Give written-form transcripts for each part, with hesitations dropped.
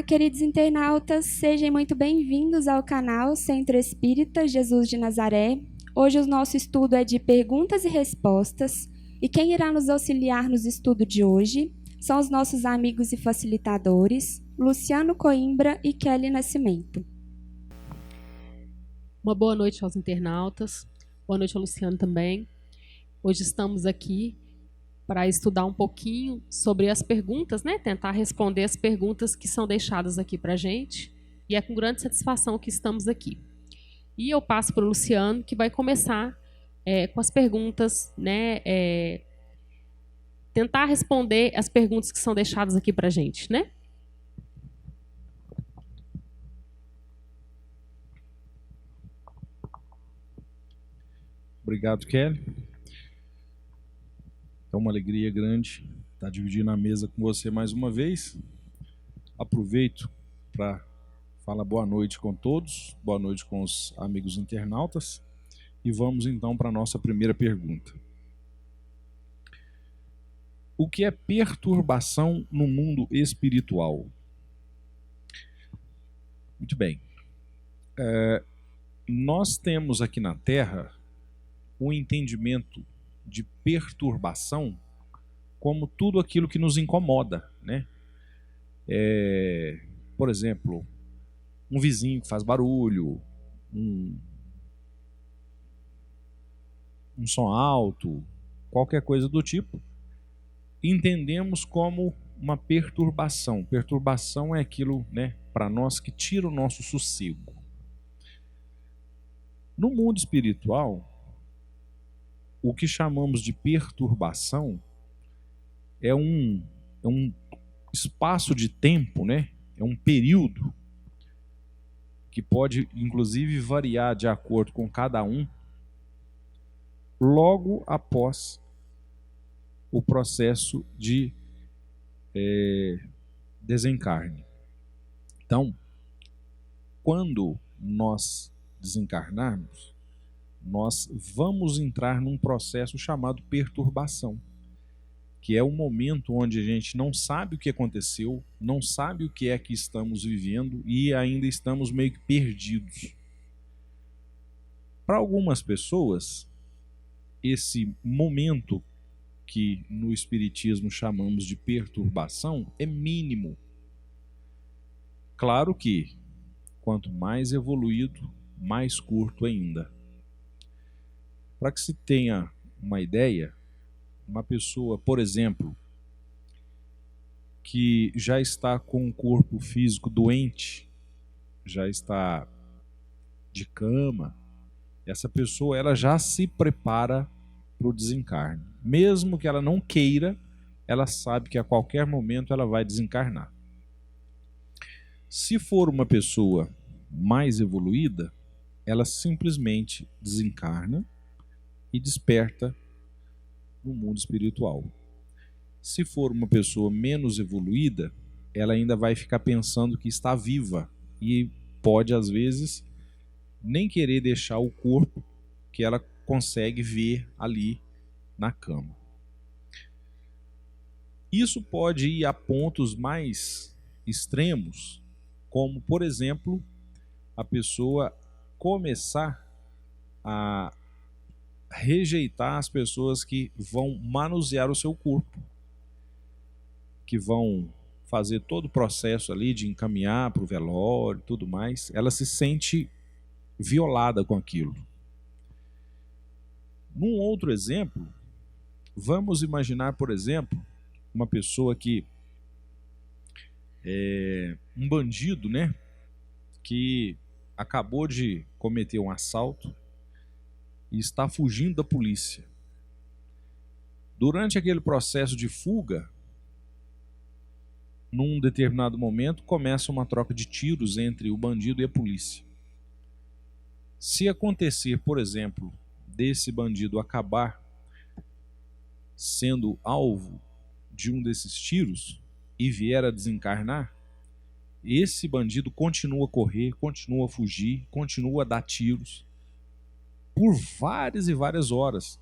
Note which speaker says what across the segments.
Speaker 1: queridos internautas, sejam muito bem-vindos ao canal Centro Espírita Jesus de Nazaré. Hoje o nosso estudo é de perguntas e respostas, e quem irá nos auxiliar no estudo de hoje são os nossos amigos e facilitadores, Luciano Coimbra e Kelly Nascimento.
Speaker 2: Uma boa noite aos internautas, boa noite ao Luciano também. Hoje estamos aqui para estudar um pouquinho sobre as perguntas, né? Tentar responder as perguntas que são deixadas aqui para a gente. E é com grande satisfação que estamos aqui. E eu passo para o Luciano, que vai começar com as perguntas, né? Tentar responder as perguntas que são deixadas aqui para a gente, né?
Speaker 3: Obrigado, Kelly. É uma alegria grande estar dividindo a mesa com você mais uma vez. Aproveito para falar boa noite com todos, boa noite com os amigos internautas. E vamos então para a nossa primeira pergunta. O que é perturbação no mundo espiritual? Muito bem. Nós temos aqui na Terra o entendimento de perturbação como tudo aquilo que nos incomoda, né? Por exemplo, um vizinho que faz barulho, um som alto, qualquer coisa do tipo, entendemos como uma perturbação. Perturbação é aquilo, né, para nós que tira o nosso sossego. No mundo espiritual, o que chamamos de perturbação é um espaço de tempo, né? É um período que pode, inclusive, variar de acordo com cada um, logo após o processo de desencarne. Então, quando nós desencarnarmos, nós vamos entrar num processo chamado perturbação, que é o momento onde a gente não sabe o que aconteceu, não sabe o que é que estamos vivendo e ainda estamos meio que perdidos. Para algumas pessoas, esse momento que no Espiritismo chamamos de perturbação é mínimo. Claro que quanto mais evoluído, mais curto ainda. Para que se tenha uma ideia, uma pessoa, por exemplo, que já está com um corpo físico doente, já está de cama, essa pessoa ela já se prepara para o desencarne. Mesmo que ela não queira, ela sabe que a qualquer momento ela vai desencarnar. Se for uma pessoa mais evoluída, ela simplesmente desencarna e desperta no mundo espiritual. Se for uma pessoa menos evoluída, ela ainda vai ficar pensando que está viva e pode, às vezes, nem querer deixar o corpo que ela consegue ver ali na cama. Isso pode ir a pontos mais extremos, como, por exemplo, a pessoa começar a rejeitar as pessoas que vão manusear o seu corpo, que vão fazer todo o processo ali de encaminhar para o velório e tudo mais. Ela se sente violada com aquilo. Num outro exemplo, vamos imaginar, por exemplo, uma pessoa que é um bandido, né, que acabou de cometer um assalto e está fugindo da polícia. Durante aquele processo de fuga, num determinado momento, começa uma troca de tiros entre o bandido e a polícia. Se acontecer, por exemplo, desse bandido acabar sendo alvo de um desses tiros e vier a desencarnar, esse bandido continua a correr, continua a fugir, continua a dar tiros por várias e várias horas,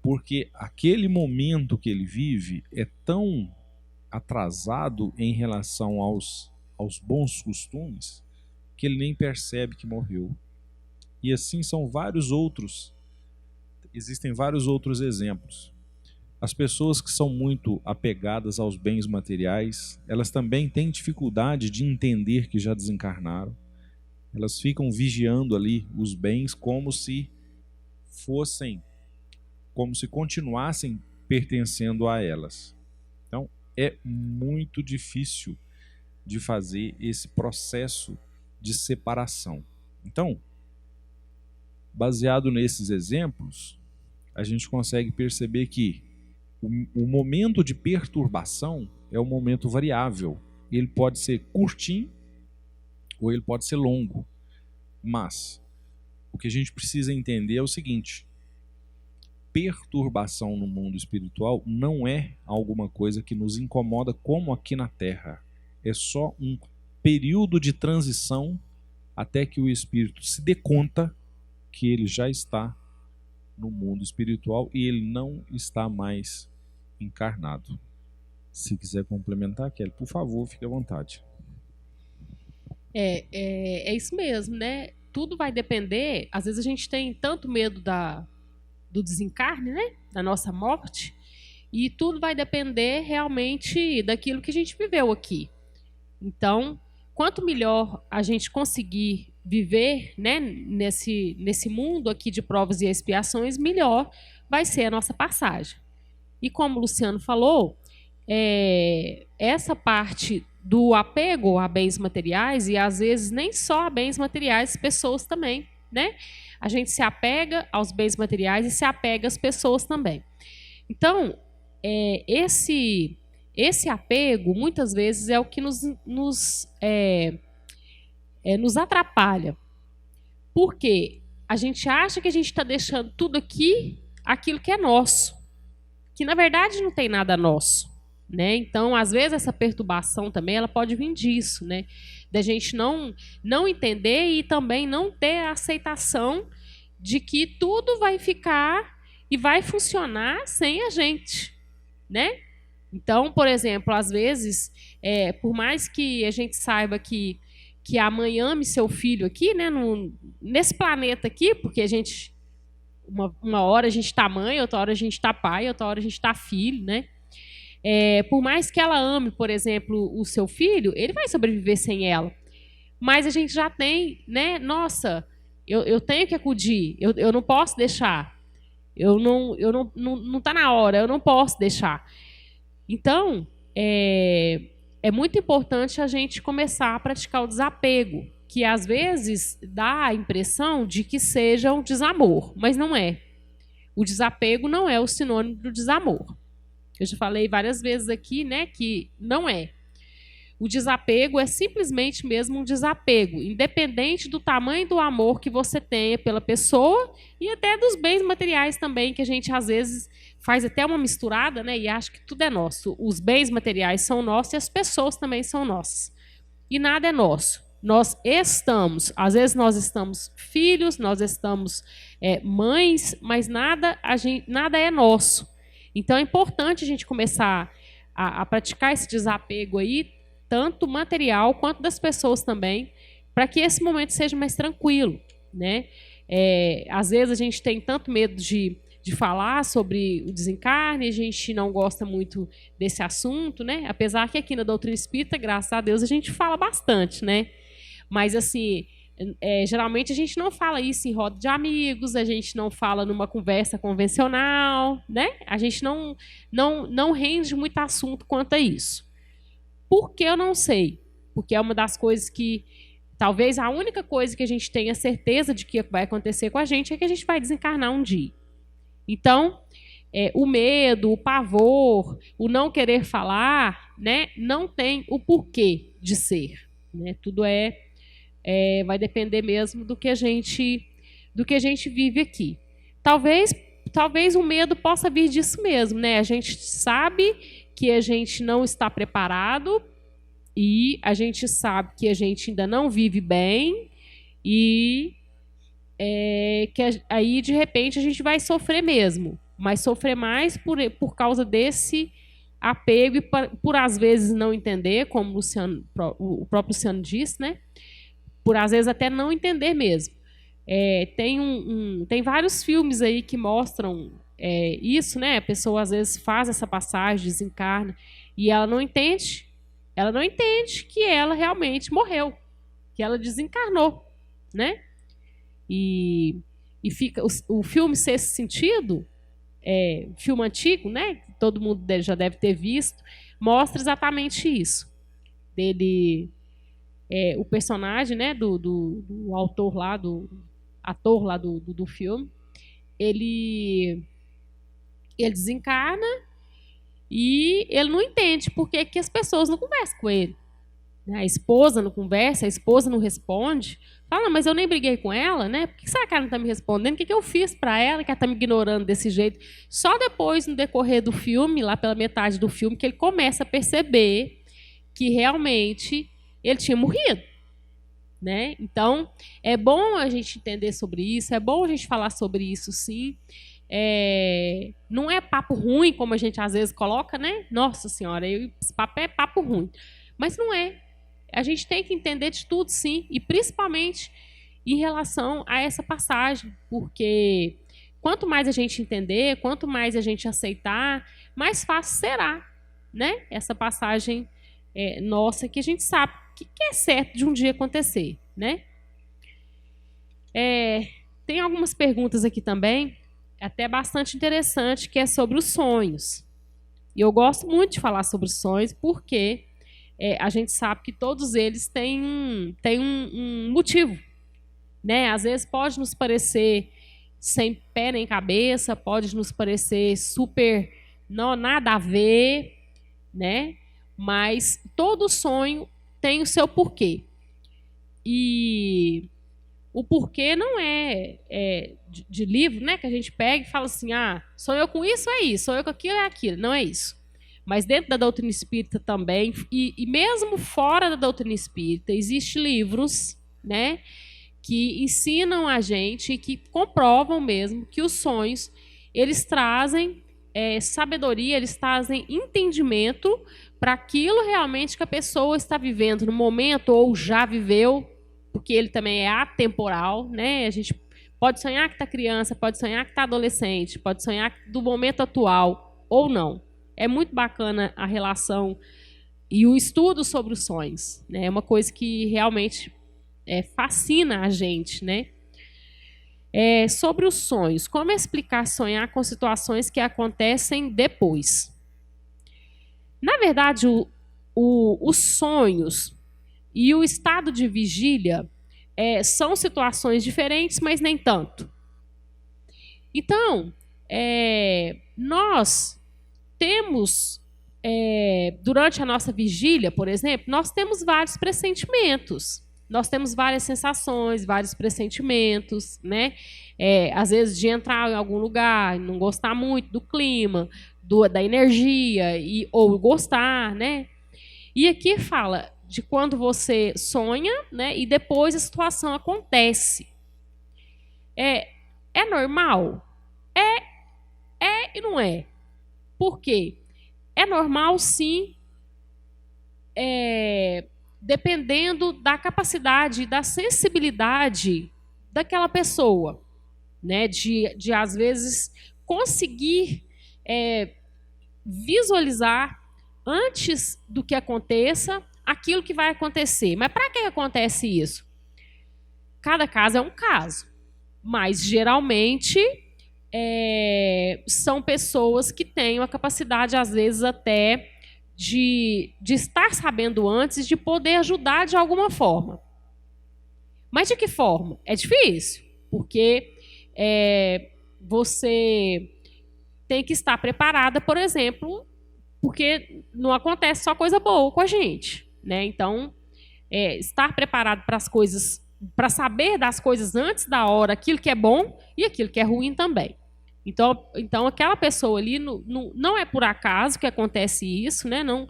Speaker 3: porque aquele momento que ele vive é tão atrasado em relação aos aos bons costumes, que ele nem percebe que morreu. E assim existem vários outros exemplos. As pessoas que são muito apegadas aos bens materiais, elas também têm dificuldade de entender que já desencarnaram. Elas ficam vigiando ali os bens como se continuassem pertencendo a elas. Então, é muito difícil de fazer esse processo de separação. Então, baseado nesses exemplos, a gente consegue perceber que o momento de perturbação é um momento variável. Ele pode ser curtinho ou ele pode ser longo. Mas o que a gente precisa entender é o seguinte: perturbação no mundo espiritual não é alguma coisa que nos incomoda como aqui na Terra. É só um período de transição até que o espírito se dê conta que ele já está no mundo espiritual e ele não está mais encarnado. Se quiser complementar, Kelly, por favor, fique à vontade.
Speaker 2: É isso mesmo, né? Tudo vai depender. Às vezes a gente tem tanto medo do desencarne, né? Da nossa morte, e tudo vai depender realmente daquilo que a gente viveu aqui. Então, quanto melhor a gente conseguir viver, né, nesse mundo aqui de provas e expiações, melhor vai ser a nossa passagem. E como o Luciano falou, essa parte do apego a bens materiais, e às vezes nem só a bens materiais, pessoas também, né? A gente se apega aos bens materiais e se apega às pessoas também. Então, esse apego, muitas vezes, é o que nos atrapalha. Porque a gente acha que a gente está deixando tudo aquilo que é nosso, que na verdade não tem nada nosso, né? Então, às vezes, essa perturbação também ela pode vir disso, né? Da gente não entender e também não ter a aceitação de que tudo vai ficar e vai funcionar sem a gente, né? Então, por exemplo, às vezes, por mais que a gente saiba que a mãe ame seu filho aqui, né, nesse planeta aqui, porque a gente uma hora a gente está mãe, outra hora a gente está pai, outra hora a gente está filho, né? Por mais que ela ame, por exemplo, o seu filho, ele vai sobreviver sem ela. Mas a gente já tem, né? Nossa, eu tenho que acudir, eu não posso deixar. Não está na hora, eu não posso deixar. Então, é muito importante a gente começar a praticar o desapego, que às vezes dá a impressão de que seja um desamor, mas não é. O desapego não é o sinônimo do desamor. Eu já falei várias vezes aqui, né, que não é. O desapego é simplesmente mesmo um desapego, independente do tamanho do amor que você tenha pela pessoa e até dos bens materiais também, que a gente às vezes faz até uma misturada, né, e acha que tudo é nosso. Os bens materiais são nossos e as pessoas também são nossas. E nada é nosso. Nós estamos, às vezes nós estamos filhos, nós estamos mães, mas nada é nosso. Então é importante a gente começar a praticar esse desapego aí, tanto material quanto das pessoas também, para que esse momento seja mais tranquilo, né? Às vezes a gente tem tanto medo de falar sobre o desencarne, a gente não gosta muito desse assunto, né? Apesar que aqui na doutrina espírita, graças a Deus, a gente fala bastante, né? Mas assim, geralmente a gente não fala isso em roda de amigos, a gente não fala numa conversa convencional, né? A gente não rende muito assunto quanto a isso. Por que eu não sei? Porque é uma das coisas que, talvez a única coisa que a gente tenha certeza de que vai acontecer com a gente é que a gente vai desencarnar um dia. Então, o medo, o pavor, o não querer falar, né, não tem o porquê de ser, né? Tudo vai depender mesmo do que a gente vive aqui. Talvez o medo possa vir disso mesmo, né? A gente sabe que a gente não está preparado e a gente sabe que a gente ainda não vive bem e que aí, de repente, a gente vai sofrer mesmo, mas sofrer mais por causa desse apego e por às vezes não entender, como o próprio Luciano disse, né? Por às vezes até não entender mesmo. Tem vários filmes aí que mostram isso, né? A pessoa às vezes faz essa passagem, desencarna, e ela não entende que ela realmente morreu, que ela desencarnou, né? E fica o filme Sexto Sentido, filme antigo, né? Que todo mundo já deve ter visto, mostra exatamente isso. O personagem, né, do autor lá, do ator lá do filme, ele desencarna e ele não entende por que as pessoas não conversam com ele. A esposa não conversa, a esposa não responde. Fala, mas eu nem briguei com ela, né? Por que será que ela não está me respondendo? O que eu fiz para ela que ela está me ignorando desse jeito? Só depois, no decorrer do filme, lá pela metade do filme, que ele começa a perceber que realmente ele tinha morrido, né? Então, é bom a gente entender sobre isso, é bom a gente falar sobre isso, sim. Não é papo ruim, como a gente às vezes coloca, né? Nossa Senhora, esse papo é papo ruim. Mas não é. A gente tem que entender de tudo, sim, e principalmente em relação a essa passagem, porque quanto mais a gente entender, quanto mais a gente aceitar, mais fácil será, né? Essa passagem nossa, que a gente sabe que é certo de um dia acontecer, né? Tem algumas perguntas aqui também, até bastante interessante, que é sobre os sonhos. E eu gosto muito de falar sobre os sonhos, porque a gente sabe que todos eles têm um motivo, né? Às vezes pode nos parecer sem pé nem cabeça, pode nos parecer super nada a ver, né? Mas todo sonho tem o seu porquê. E o porquê não de livro, né? Que a gente pega e fala assim, sonhou com isso, é isso, sonhou com aquilo, é aquilo. Não é isso. Mas dentro da doutrina espírita também, e mesmo fora da doutrina espírita, existem livros, né, que ensinam a gente e que comprovam mesmo que os sonhos, eles trazem sabedoria, eles trazem entendimento para aquilo realmente que a pessoa está vivendo no momento ou já viveu, porque ele também é atemporal, né? A gente pode sonhar que está criança, pode sonhar que está adolescente, pode sonhar do momento atual ou não. É muito bacana a relação e o estudo sobre os sonhos, né? É uma coisa que realmente fascina a gente, né? Sobre os sonhos, como explicar sonhar com situações que acontecem depois? Na verdade, os sonhos e o estado de vigília são situações diferentes, mas nem tanto. Então, nós temos, durante a nossa vigília, por exemplo, nós temos vários pressentimentos. Nós temos várias sensações, vários pressentimentos, né? Às vezes de entrar em algum lugar, não gostar muito do clima, da energia, ou gostar, né? E aqui fala de quando você sonha, né? E depois a situação acontece. É normal? E não é. Por quê? É normal, sim, dependendo da capacidade e da sensibilidade daquela pessoa, né? De às vezes, conseguir visualizar, antes do que aconteça, aquilo que vai acontecer. Mas para que acontece isso? Cada caso é um caso, mas geralmente são pessoas que têm a capacidade, às vezes, até de estar sabendo antes, de poder ajudar de alguma forma. Mas de que forma? É difícil, porque você tem que estar preparada, por exemplo, porque não acontece só coisa boa com a gente, né? Então, estar preparado para as coisas, para saber das coisas antes da hora, aquilo que é bom e aquilo que é ruim também. Então aquela pessoa ali não é por acaso que acontece isso, né? Não,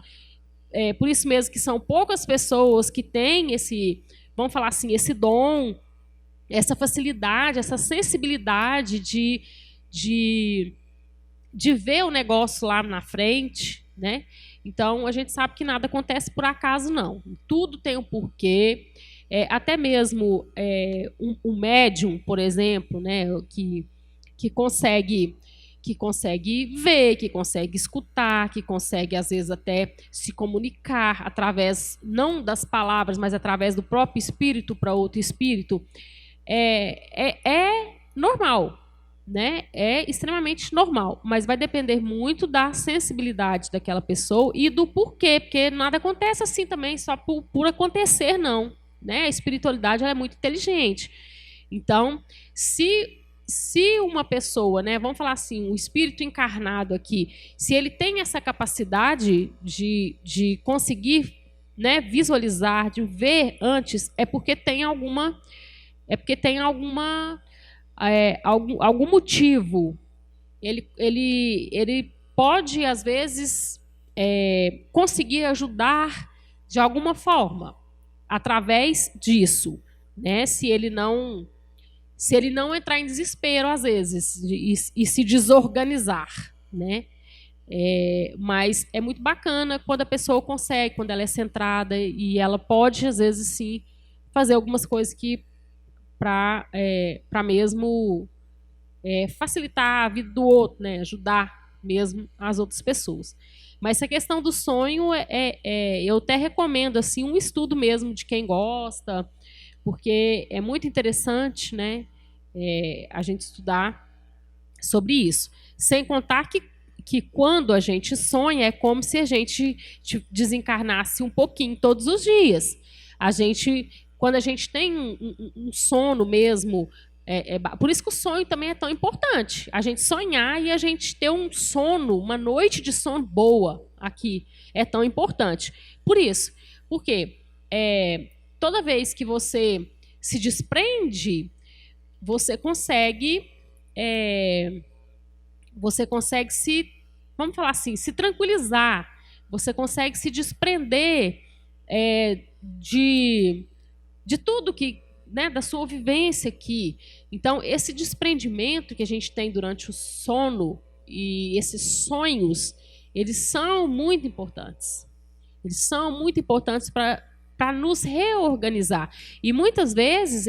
Speaker 2: por isso mesmo que são poucas pessoas que têm esse, vamos falar assim, esse dom, essa facilidade, essa sensibilidade de ver o negócio lá na frente, né? Então, a gente sabe que nada acontece por acaso, não. Tudo tem um porquê. Até mesmo um médium, por exemplo, né, que consegue ver, que consegue escutar, que consegue, às vezes, até se comunicar através, não das palavras, mas através do próprio espírito para outro espírito, é normal, né? É extremamente normal, mas vai depender muito da sensibilidade daquela pessoa e do porquê, porque nada acontece assim também só por acontecer, não, né? A espiritualidade ela é muito inteligente. Então, se uma pessoa, né, vamos falar assim, um espírito encarnado aqui, se ele tem essa capacidade de conseguir, né, visualizar, de ver antes, é porque tem algum motivo. Ele pode, às vezes, conseguir ajudar de alguma forma através disso, né? Se ele não entrar em desespero, às vezes, e se desorganizar, né? Mas é muito bacana quando a pessoa consegue, quando ela é centrada e ela pode, às vezes, sim, fazer algumas coisas que para mesmo facilitar a vida do outro, né? Ajudar mesmo as outras pessoas. Mas essa questão do sonho, eu até recomendo assim, um estudo mesmo de quem gosta, porque é muito interessante, né, a gente estudar sobre isso. Sem contar que quando a gente sonha, é como se a gente desencarnasse um pouquinho todos os dias. Quando a gente tem um sono mesmo, por isso que o sonho também é tão importante. A gente sonhar e a gente ter um sono, uma noite de sono boa aqui, é tão importante. Por isso, porque toda vez que você se desprende, você consegue vamos falar assim, se tranquilizar. Você consegue se desprender de tudo que, né, da sua vivência aqui. Então, esse desprendimento que a gente tem durante o sono e esses sonhos, eles são muito importantes. Eles são muito importantes para nos reorganizar. E muitas vezes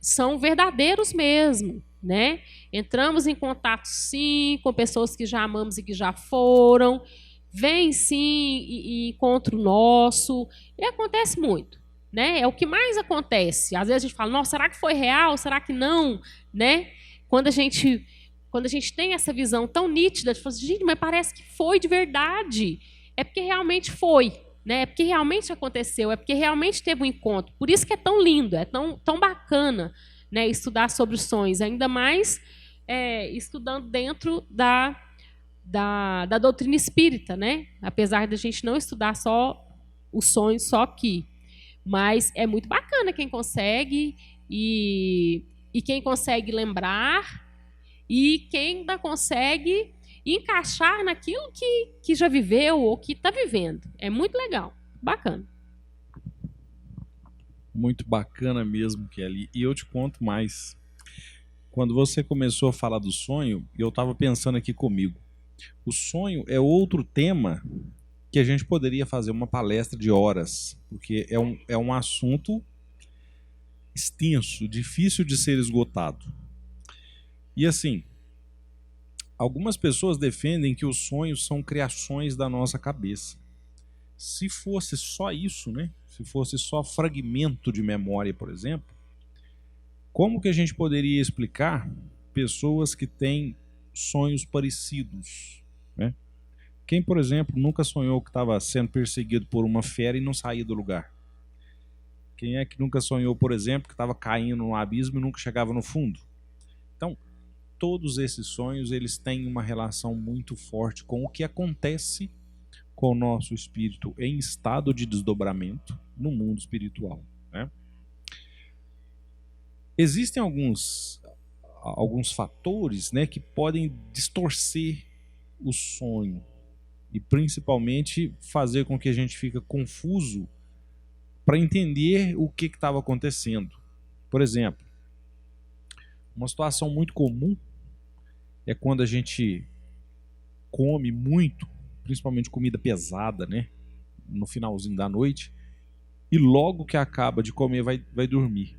Speaker 2: são verdadeiros mesmo, né? Entramos em contato, sim, com pessoas que já amamos e que já foram. Vem, sim, e encontro nosso. E acontece muito, né? É o que mais acontece. Às vezes a gente fala, nossa, será que foi real? Será que não? Né? Quando a gente tem essa visão tão nítida, de falar assim, gente, mas parece que foi de verdade. É porque realmente foi, né? É porque realmente aconteceu, é porque realmente teve um encontro. Por isso que é tão lindo, é tão bacana, né, estudar sobre os sonhos, ainda mais estudando dentro da doutrina espírita, né? Apesar de a gente não estudar só os sonhos só aqui. Mas é muito bacana quem consegue e quem consegue lembrar e quem ainda consegue encaixar naquilo que já viveu ou que está vivendo. É muito legal, bacana.
Speaker 3: Muito bacana mesmo, Kelly. E eu te conto mais. Quando você começou a falar do sonho, eu estava pensando aqui comigo. O sonho é outro tema que a gente poderia fazer uma palestra de horas, porque é um assunto extenso, difícil de ser esgotado. E assim, algumas pessoas defendem que os sonhos são criações da nossa cabeça. Se fosse só isso, né? Se fosse só fragmento de memória, por exemplo, como que a gente poderia explicar pessoas que têm sonhos parecidos, né? Quem, por exemplo, nunca sonhou que estava sendo perseguido por uma fera e não saía do lugar? Quem é que nunca sonhou, por exemplo, que estava caindo no abismo e nunca chegava no fundo? Então, todos esses sonhos, eles têm uma relação muito forte com o que acontece com o nosso espírito em estado de desdobramento no mundo espiritual, né? Existem alguns fatores, né, que podem distorcer o sonho e principalmente fazer com que a gente fique confuso para entender o que estava acontecendo. Por exemplo, uma situação muito comum é quando a gente come muito, principalmente comida pesada, né? No finalzinho da noite, e logo que acaba de comer vai dormir.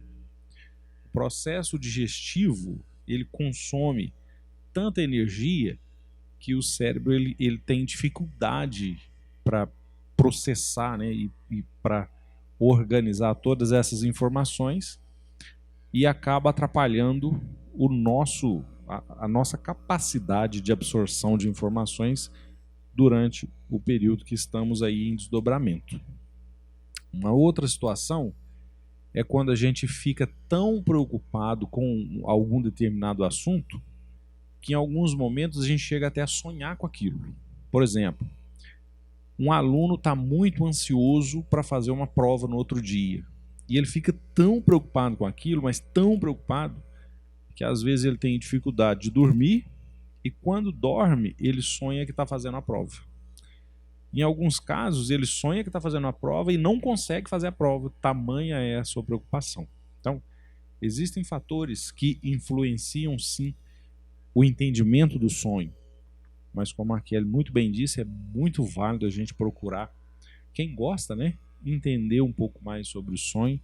Speaker 3: O processo digestivo, ele consome tanta energia que o cérebro ele tem dificuldade para processar, né, e para organizar todas essas informações, e acaba atrapalhando a nossa capacidade de absorção de informações durante o período que estamos aí em desdobramento. Uma outra situação é quando a gente fica tão preocupado com algum determinado assunto que em alguns momentos a gente chega até a sonhar com aquilo. Por exemplo, um aluno está muito ansioso para fazer uma prova no outro dia. E ele fica tão preocupado com aquilo, mas tão preocupado, que às vezes ele tem dificuldade de dormir, e quando dorme, ele sonha que está fazendo a prova. Em alguns casos, ele sonha que está fazendo a prova e não consegue fazer a prova, tamanha é a sua preocupação. Então, existem fatores que influenciam, sim, o entendimento do sonho. Mas como a Kelly muito bem disse, é muito válido a gente procurar, quem gosta, né, entender um pouco mais sobre o sonho,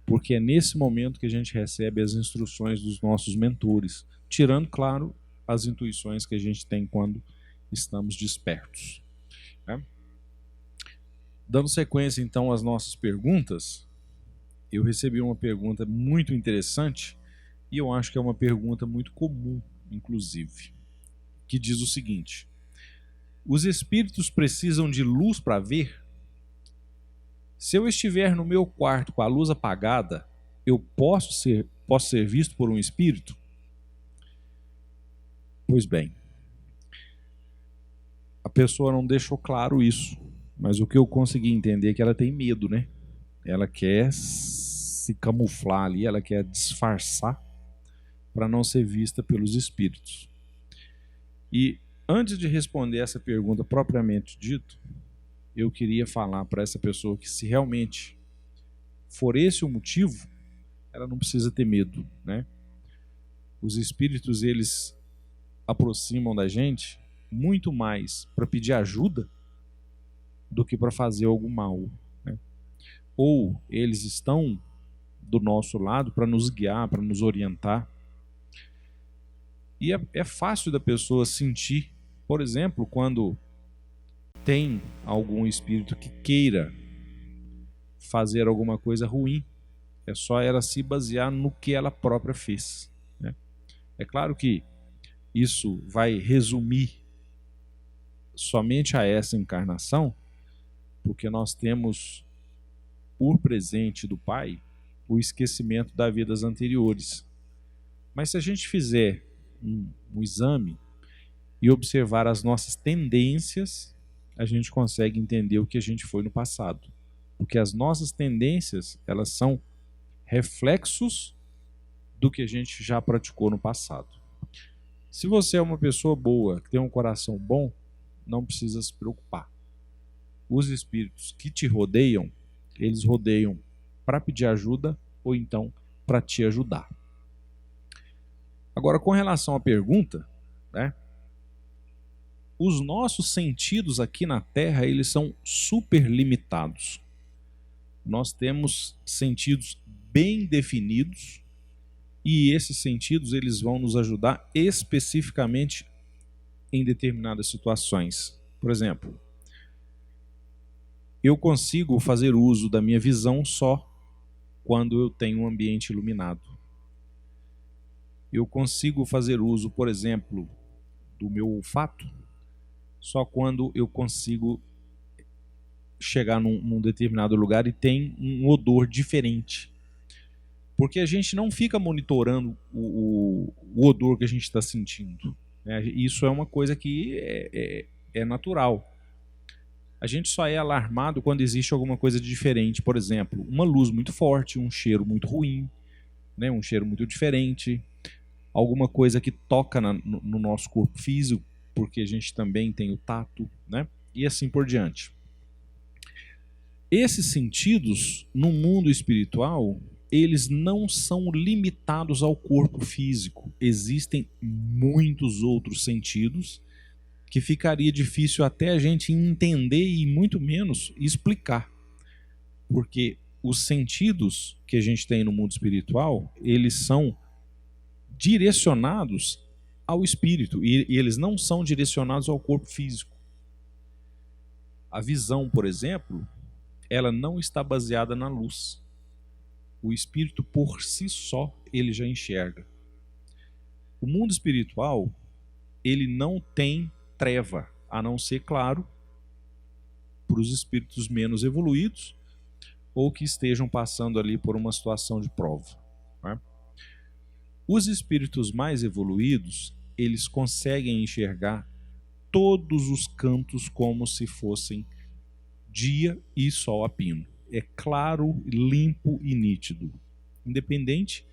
Speaker 3: porque é nesse momento que a gente recebe as instruções dos nossos mentores, tirando, claro, as intuições que a gente tem quando estamos despertos, né? Dando sequência, então, às nossas perguntas, eu recebi uma pergunta muito interessante, e eu acho que é uma pergunta muito comum, inclusive, que diz o seguinte: os espíritos precisam de luz para ver? Se eu estiver no meu quarto com a luz apagada, eu posso ser visto por um espírito? Pois bem, a pessoa não deixou claro isso, mas o que eu consegui entender é que ela tem medo, né? Ela quer se camuflar ali, ela quer disfarçar para não ser vista pelos espíritos. E antes de responder essa pergunta propriamente dito, eu queria falar para essa pessoa que, se realmente for esse o motivo, ela não precisa ter medo, né? Os espíritos, eles aproximam da gente muito mais para pedir ajuda do que para fazer algum mal, né? Ou eles estão do nosso lado para nos guiar, para nos orientar. E é fácil da pessoa sentir, por exemplo, quando tem algum espírito que queira fazer alguma coisa ruim. É só ela se basear no que ela própria fez, né? É claro que isso vai resumir somente a essa encarnação, porque nós temos por presente do Pai o esquecimento das vidas anteriores. Mas se a gente fizer um exame e observar as nossas tendências, a gente consegue entender o que a gente foi no passado. Porque as nossas tendências, elas são reflexos do que a gente já praticou no passado. Se você é uma pessoa boa, que tem um coração bom, não precisa se preocupar. Os espíritos que te rodeiam, eles rodeiam para pedir ajuda ou então para te ajudar. Agora, com relação à pergunta, né? Os nossos sentidos aqui na Terra, eles são super limitados. Nós temos sentidos bem definidos e esses sentidos, eles vão nos ajudar especificamente em determinadas situações. Por exemplo, eu consigo fazer uso da minha visão só quando eu tenho um ambiente iluminado. Eu consigo fazer uso, por exemplo, do meu olfato só quando eu consigo chegar num determinado lugar e tem um odor diferente. Porque a gente não fica monitorando o odor que a gente está sentindo, né? Isso é uma coisa que é natural. A gente só é alarmado quando existe alguma coisa de diferente. Por exemplo, uma luz muito forte, um cheiro muito ruim, né? Um cheiro muito diferente, alguma coisa que toca no nosso corpo físico, porque a gente também tem o tato, né? E assim por diante. Esses sentidos, no mundo espiritual, eles não são limitados ao corpo físico. Existem muitos outros sentidos que ficaria difícil até a gente entender e muito menos explicar. Porque os sentidos que a gente tem no mundo espiritual, eles são direcionados ao espírito e eles não são direcionados ao corpo físico. A visão, por exemplo, ela não está baseada na luz. O espírito por si só, ele já enxerga. O mundo espiritual, ele não tem treva, a não ser, claro, para os espíritos menos evoluídos ou que estejam passando ali por uma situação de prova. Né? Os espíritos mais evoluídos, eles conseguem enxergar todos os cantos como se fossem dia e sol a pino. É claro, limpo e nítido. Independente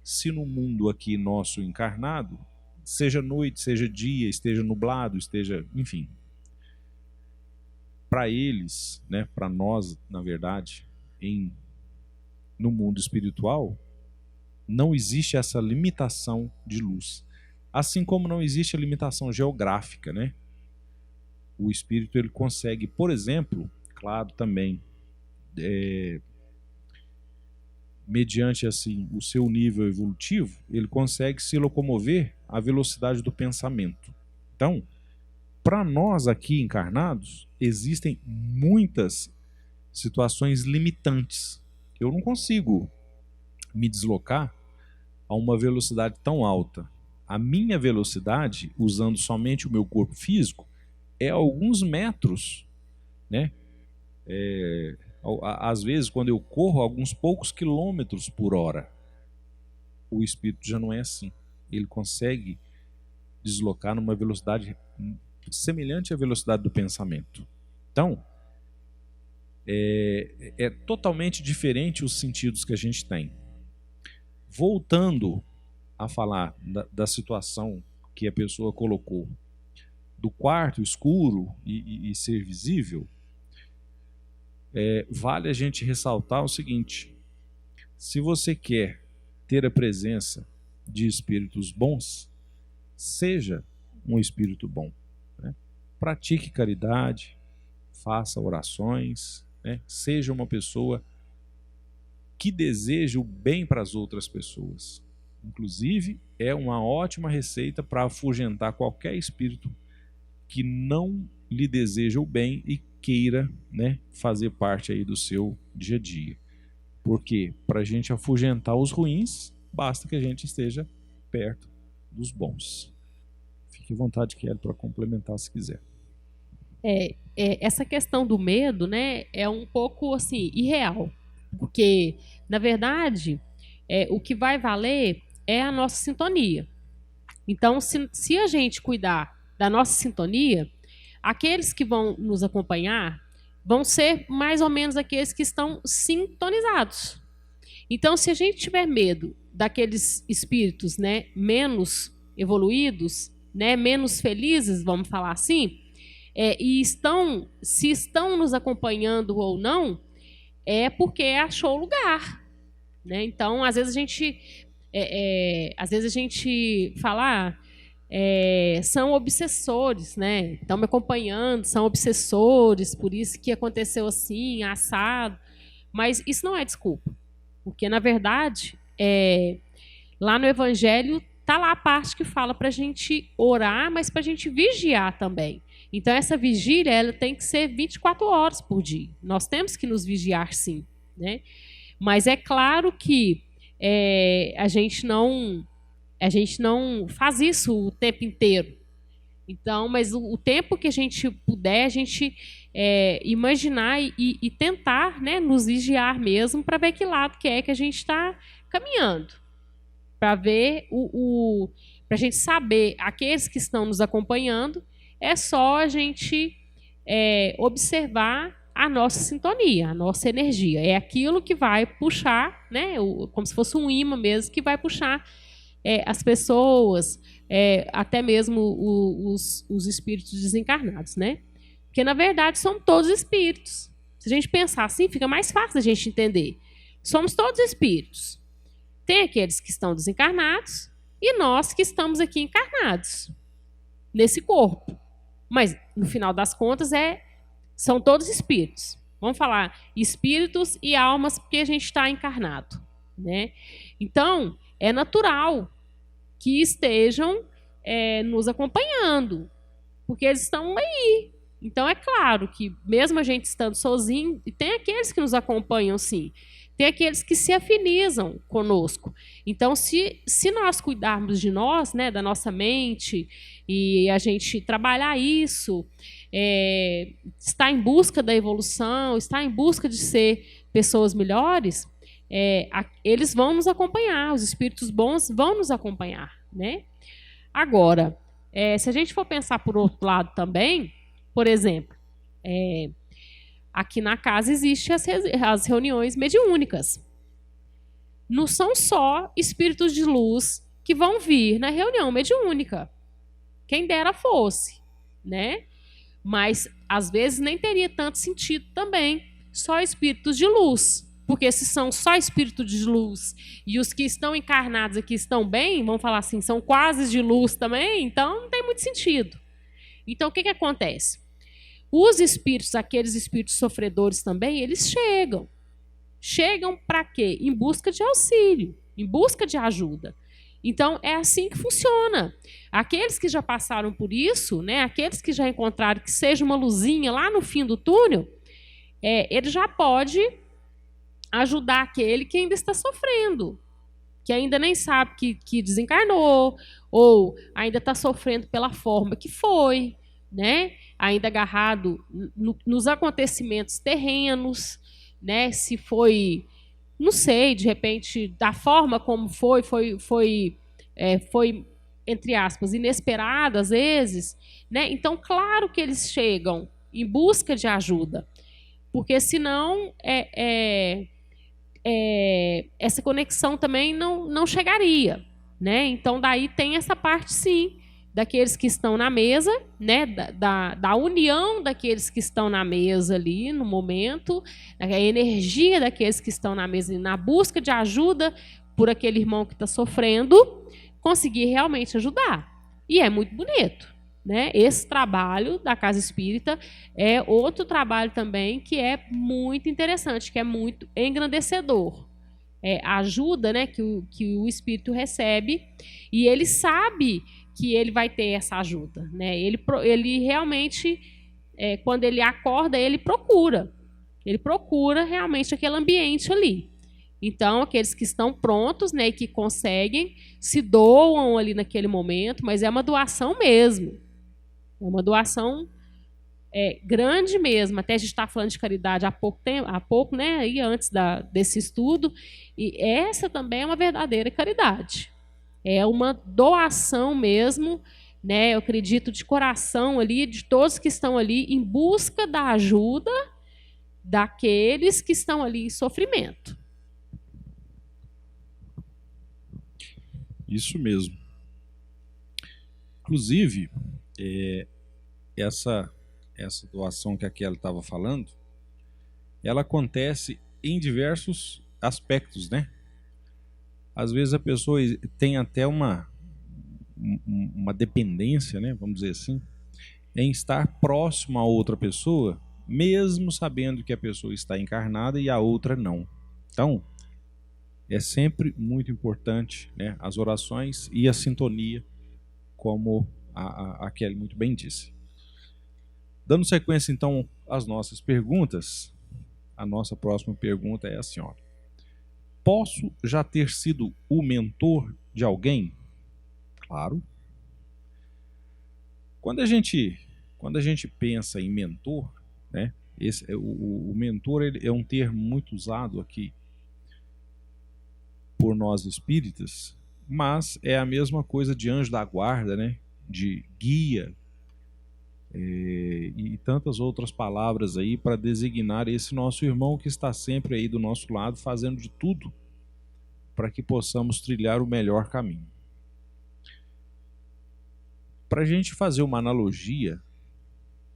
Speaker 3: se no mundo aqui nosso encarnado, seja noite, seja dia, esteja nublado, esteja, enfim. Para eles, né, para nós, na verdade, no mundo espiritual, não existe essa limitação de luz. Assim como não existe a limitação geográfica, né? O espírito ele consegue, por exemplo, claro, também, mediante assim o seu nível evolutivo, ele consegue se locomover à velocidade do pensamento. Então, para nós aqui encarnados, existem muitas situações limitantes. Eu não consigo me deslocar a uma velocidade tão alta. A minha velocidade, usando somente o meu corpo físico, é alguns metros, né? Às vezes, quando eu corro, alguns poucos quilômetros por hora. O espírito já não é assim. Ele consegue deslocar numa velocidade semelhante à velocidade do pensamento. Então, é totalmente diferente os sentidos que a gente tem. Voltando a falar da situação que a pessoa colocou, do quarto escuro e ser visível, vale a gente ressaltar o seguinte: se você quer ter a presença de espíritos bons, seja um espírito bom, né? Pratique caridade, faça orações, né? Seja uma pessoa que deseja o bem para as outras pessoas. Inclusive, é uma ótima receita para afugentar qualquer espírito que não lhe deseja o bem e queira, né, fazer parte aí do seu dia a dia. Porque para a gente afugentar os ruins, basta que a gente esteja perto dos bons. Fique à vontade, Kelly, para complementar se quiser.
Speaker 2: Essa questão do medo, né, é um pouco assim irreal, porque na verdade o que vai valer é a nossa sintonia. Então, se a gente cuidar da nossa sintonia, aqueles que vão nos acompanhar vão ser mais ou menos aqueles que estão sintonizados. Então, se a gente tiver medo daqueles espíritos, né, menos evoluídos, né, menos felizes, vamos falar assim, se estão nos acompanhando ou não, é porque achou lugar, né? Então, às vezes a gente fala, são obsessores, né? Estão me acompanhando, são obsessores, por isso que aconteceu assim, assado. Mas isso não é desculpa, porque na verdade, lá no Evangelho está lá a parte que fala para a gente orar, mas para a gente vigiar também. Então, essa vigília ela tem que ser 24 horas por dia. Nós temos que nos vigiar, sim, né? Mas é claro que a gente não faz isso o tempo inteiro. Então, mas o tempo que a gente puder, a gente imaginar e tentar, né, nos vigiar mesmo para ver que lado que a gente está caminhando. Para ver para a gente saber aqueles que estão nos acompanhando, é só a gente observar a nossa sintonia, a nossa energia. É aquilo que vai puxar, né, como se fosse um imã mesmo, que vai puxar as pessoas, até mesmo os espíritos desencarnados, né? Porque, na verdade, somos todos espíritos. Se a gente pensar assim, fica mais fácil a gente entender. Somos todos espíritos. Tem aqueles que estão desencarnados e nós que estamos aqui encarnados, nesse corpo. Mas, no final das contas, são todos espíritos. Vamos falar espíritos e almas, porque a gente está encarnado, né? Então, é natural que estejam nos acompanhando, porque eles estão aí. Então, é claro que, mesmo a gente estando sozinho, tem aqueles que nos acompanham, sim. Tem aqueles que se afinizam conosco. Então, se nós cuidarmos de nós, né, da nossa mente, e a gente trabalhar isso, estar em busca da evolução, estar em busca de ser pessoas melhores, eles vão nos acompanhar, os espíritos bons vão nos acompanhar, né? Agora, se a gente for pensar por outro lado também, por exemplo, aqui na casa existem as reuniões mediúnicas. Não são só espíritos de luz que vão vir na reunião mediúnica. Quem dera fosse, né? Mas, às vezes, nem teria tanto sentido também só espíritos de luz. Porque se são só espíritos de luz e os que estão encarnados aqui estão bem, vamos falar assim, são quase de luz também, então não tem muito sentido. Então, o que acontece? Os espíritos, aqueles espíritos sofredores também, eles chegam. Chegam para quê? Em busca de auxílio, em busca de ajuda. Então, é assim que funciona. Aqueles que já passaram por isso, né, aqueles que já encontraram que seja uma luzinha lá no fim do túnel, ele já pode ajudar aquele que ainda está sofrendo, que ainda nem sabe que desencarnou, ou ainda está sofrendo pela forma que foi, né? Ainda agarrado nos acontecimentos terrenos, né? Se foi, não sei, de repente, da forma como foi entre aspas, inesperado às vezes, né? Então, claro que eles chegam em busca de ajuda, porque senão essa conexão também não chegaria, né? Então, daí tem essa parte, sim, daqueles que estão na mesa, né, da união daqueles que estão na mesa ali no momento, a energia daqueles que estão na mesa na busca de ajuda por aquele irmão que está sofrendo, conseguir realmente ajudar. E é muito bonito, né? Esse trabalho da Casa Espírita é outro trabalho também que é muito interessante, que é muito engrandecedor. A ajuda, né, que o espírito recebe, e ele sabe que ele vai ter essa ajuda, né? Ele realmente, quando ele acorda, ele procura realmente aquele ambiente ali. Então, aqueles que estão prontos, né, e que conseguem, se doam ali naquele momento, mas é uma doação mesmo. É uma doação grande mesmo. Até a gente está falando de caridade há pouco, né, aí antes desse estudo, e essa também é uma verdadeira caridade. É uma doação mesmo, né? Eu acredito de coração ali, de todos que estão ali em busca da ajuda daqueles que estão ali em sofrimento.
Speaker 3: Isso mesmo. Inclusive, essa doação que a Kelly estava falando, ela acontece em diversos aspectos, né? Às vezes a pessoa tem até uma dependência, né, vamos dizer assim, em estar próximo a outra pessoa, mesmo sabendo que a pessoa está encarnada e a outra não. Então, é sempre muito importante, né, as orações e a sintonia, como a Kelly muito bem disse. Dando sequência, então, às nossas perguntas, a nossa próxima pergunta é a senhora: posso já ter sido o mentor de alguém? Claro. Quando a gente pensa em mentor, né, o mentor é um termo muito usado aqui por nós espíritas, mas é a mesma coisa de anjo da guarda, né, de guia, e tantas outras palavras aí para designar esse nosso irmão que está sempre aí do nosso lado, fazendo de tudo para que possamos trilhar o melhor caminho. Para a gente fazer uma analogia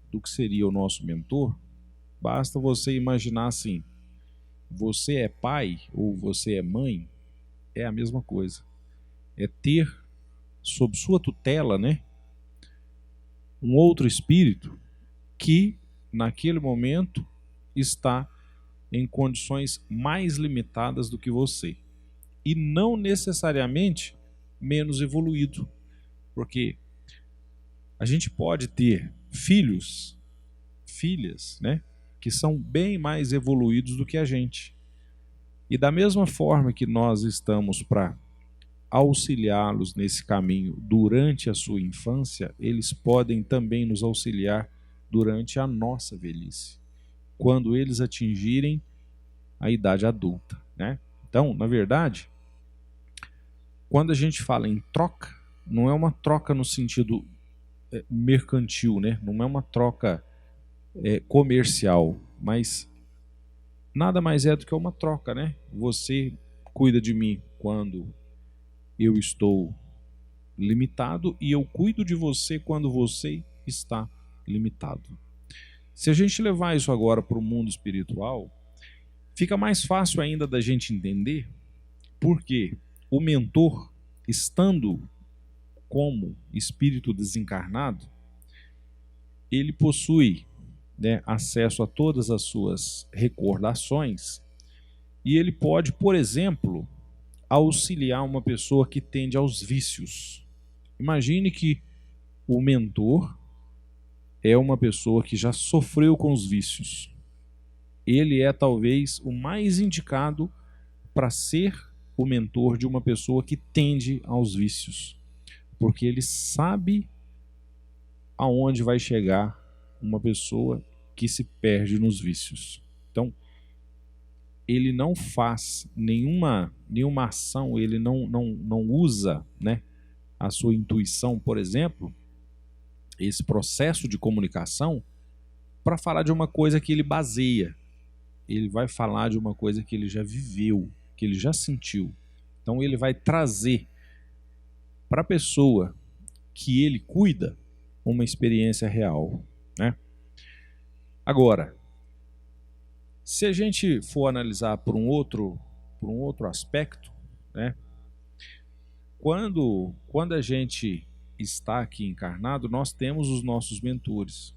Speaker 3: do que seria o nosso mentor, basta você imaginar assim: você é pai ou você é mãe, é a mesma coisa. É ter sob sua tutela, né, um outro espírito que, naquele momento, está em condições mais limitadas do que você. E não necessariamente menos evoluído. Porque a gente pode ter filhos, filhas, né, que são bem mais evoluídos do que a gente. E da mesma forma que nós estamos para auxiliá-los nesse caminho durante a sua infância, eles podem também nos auxiliar durante a nossa velhice, quando eles atingirem a idade adulta, né? Então, na verdade, quando a gente fala em troca, não é uma troca no sentido mercantil, né? Não é uma troca comercial, mas nada mais é do que uma troca, né? Você cuida de mim quando eu estou limitado e eu cuido de você quando você está limitado. Se a gente levar isso agora para o mundo espiritual, fica mais fácil ainda da gente entender porque o mentor, estando como espírito desencarnado, ele possui, né, acesso a todas as suas recordações e ele pode, por exemplo, auxiliar uma pessoa que tende aos vícios. Imagine que o mentor é uma pessoa que já sofreu com os vícios. Ele é talvez o mais indicado para ser o mentor de uma pessoa que tende aos vícios, porque ele sabe aonde vai chegar uma pessoa que se perde nos vícios. Então, ele não faz nenhuma ação, ele não usa, né, a sua intuição, por exemplo, esse processo de comunicação, para falar de uma coisa que ele baseia. Ele vai falar de uma coisa que ele já viveu, que ele já sentiu. Então ele vai trazer para a pessoa que ele cuida uma experiência real, né? Agora, se a gente for analisar por um outro aspecto, né? Quando a gente está aqui encarnado, nós temos os nossos mentores.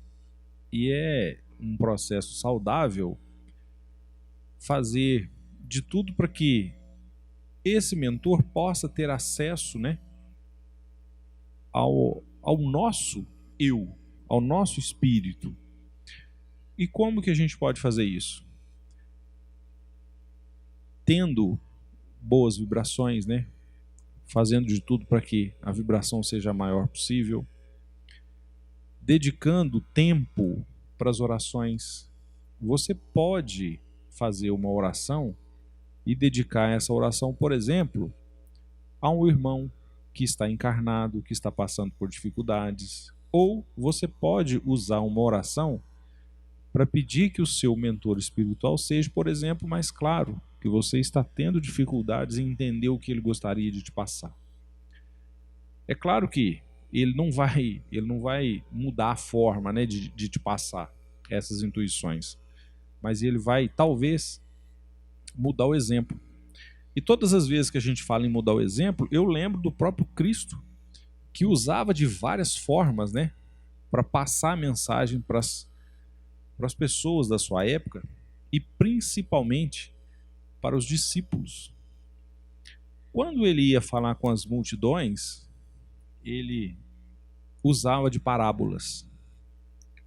Speaker 3: E é um processo saudável fazer de tudo para que esse mentor possa ter acesso, né, ao nosso eu, ao nosso espírito. E como que a gente pode fazer isso? Tendo boas vibrações, né? Fazendo de tudo para que a vibração seja a maior possível, dedicando tempo para as orações. Você pode fazer uma oração e dedicar essa oração, por exemplo, a um irmão que está encarnado, que está passando por dificuldades. Ou você pode usar uma oração para pedir que o seu mentor espiritual seja, por exemplo, mais claro, que você está tendo dificuldades em entender o que ele gostaria de te passar. É claro que ele não vai mudar a forma, né, de te passar essas intuições, mas ele vai, talvez, mudar o exemplo. E todas as vezes que a gente fala em mudar o exemplo, eu lembro do próprio Cristo, que usava de várias formas, né, para passar a mensagem para as pessoas da sua época e principalmente para os discípulos. Quando ele ia falar com as multidões, ele usava de parábolas.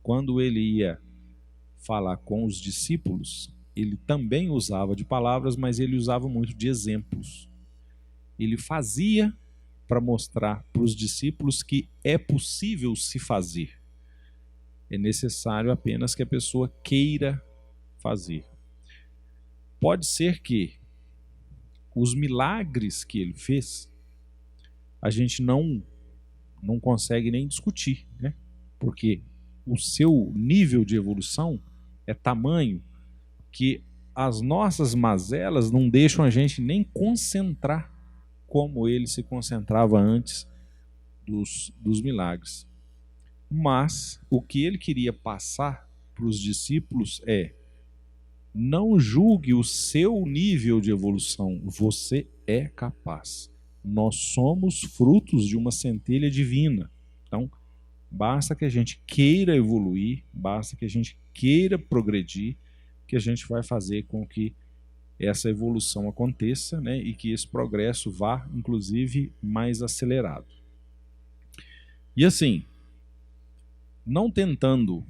Speaker 3: Quando ele ia falar com os discípulos, ele também usava de palavras, mas ele usava muito de exemplos. Ele fazia para mostrar para os discípulos que é possível se fazer. É necessário apenas que a pessoa queira fazer. Pode ser que os milagres que ele fez, a gente não consegue nem discutir, né? Porque o seu nível de evolução é tamanho que as nossas mazelas não deixam a gente nem concentrar como ele se concentrava antes dos milagres. Mas o que ele queria passar para os discípulos é: não julgue o seu nível de evolução, você é capaz. Nós somos frutos de uma centelha divina. Então, Basta que a gente queira evoluir, basta que a gente queira progredir, que a gente vai fazer com que essa evolução aconteça, né, e que esse progresso vá, inclusive, mais acelerado. E assim, não tentando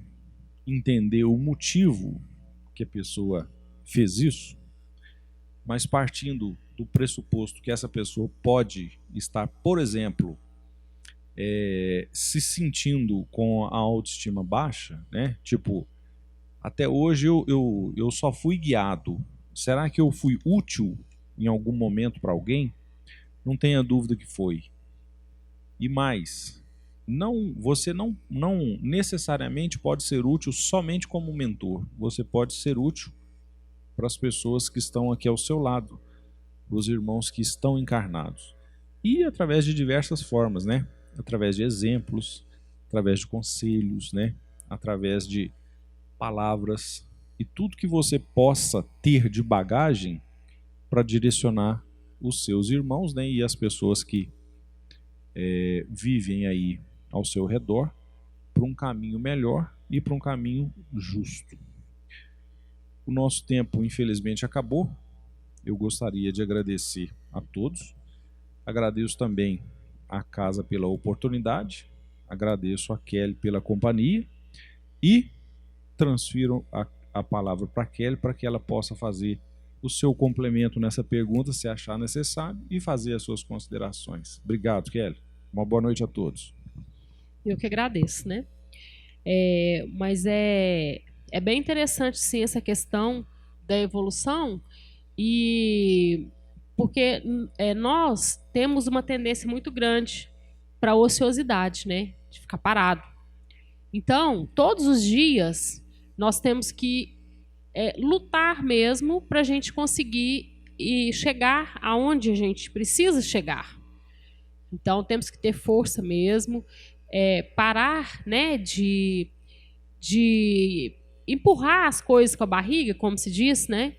Speaker 3: entender o motivo que a pessoa fez isso, mas partindo do pressuposto que essa pessoa pode estar, por exemplo, se sentindo com a autoestima baixa, né? Tipo, até hoje eu só fui guiado. Será que eu fui útil em algum momento para alguém? Não tenha dúvida que foi. E mais, você não necessariamente pode ser útil somente como mentor. Você pode ser útil para as pessoas que estão aqui ao seu lado, para os irmãos que estão encarnados. E através de diversas formas, né? Através de exemplos, através de conselhos, né? Através de palavras e tudo que você possa ter de bagagem para direcionar os seus irmãos, né? E as pessoas que vivem aí ao seu redor para um caminho melhor e para um caminho justo. O nosso tempo, infelizmente, acabou. Eu gostaria de agradecer a todos. Agradeço também a casa pela oportunidade. Agradeço a Kelly pela companhia. E transfiro a palavra para a Kelly para que ela possa fazer o seu complemento nessa pergunta, se achar necessário, e fazer as suas considerações. Obrigado, Kelly. Uma boa noite a todos.
Speaker 2: Eu que agradeço, né? Mas é bem interessante, sim, essa questão da evolução, e porque nós temos uma tendência muito grande para a ociosidade, né? De ficar parado. Então, todos os dias, nós temos que lutar mesmo para a gente conseguir chegar aonde a gente precisa chegar. Então, temos que ter força mesmo, parar, né, de empurrar as coisas com a barriga, como se diz, né?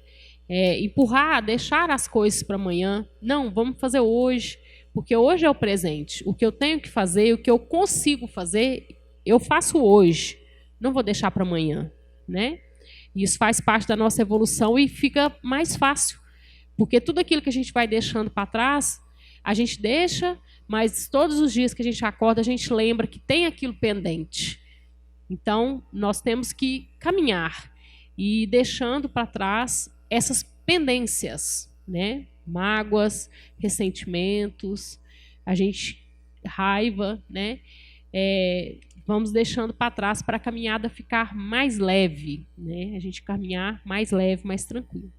Speaker 2: Empurrar, deixar as coisas para amanhã. Não, vamos fazer hoje, porque hoje é o presente. O que eu tenho que fazer, o que eu consigo fazer, eu faço hoje. Não vou deixar para amanhã, né? Isso faz parte da nossa evolução e fica mais fácil, porque tudo aquilo que a gente vai deixando para trás, a gente deixa, mas todos os dias que a gente acorda, a gente lembra que tem aquilo pendente. Então, nós temos que caminhar e deixando para trás essas pendências, né? Mágoas, ressentimentos, raiva, né? Vamos deixando para trás para a caminhada ficar mais leve, né? A gente caminhar mais leve, mais tranquilo.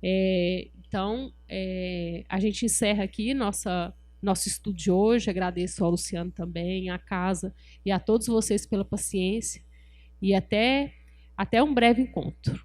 Speaker 2: Então, a gente encerra aqui nosso estudo de hoje. Agradeço ao Luciano também, à casa e a todos vocês pela paciência. E até um breve encontro.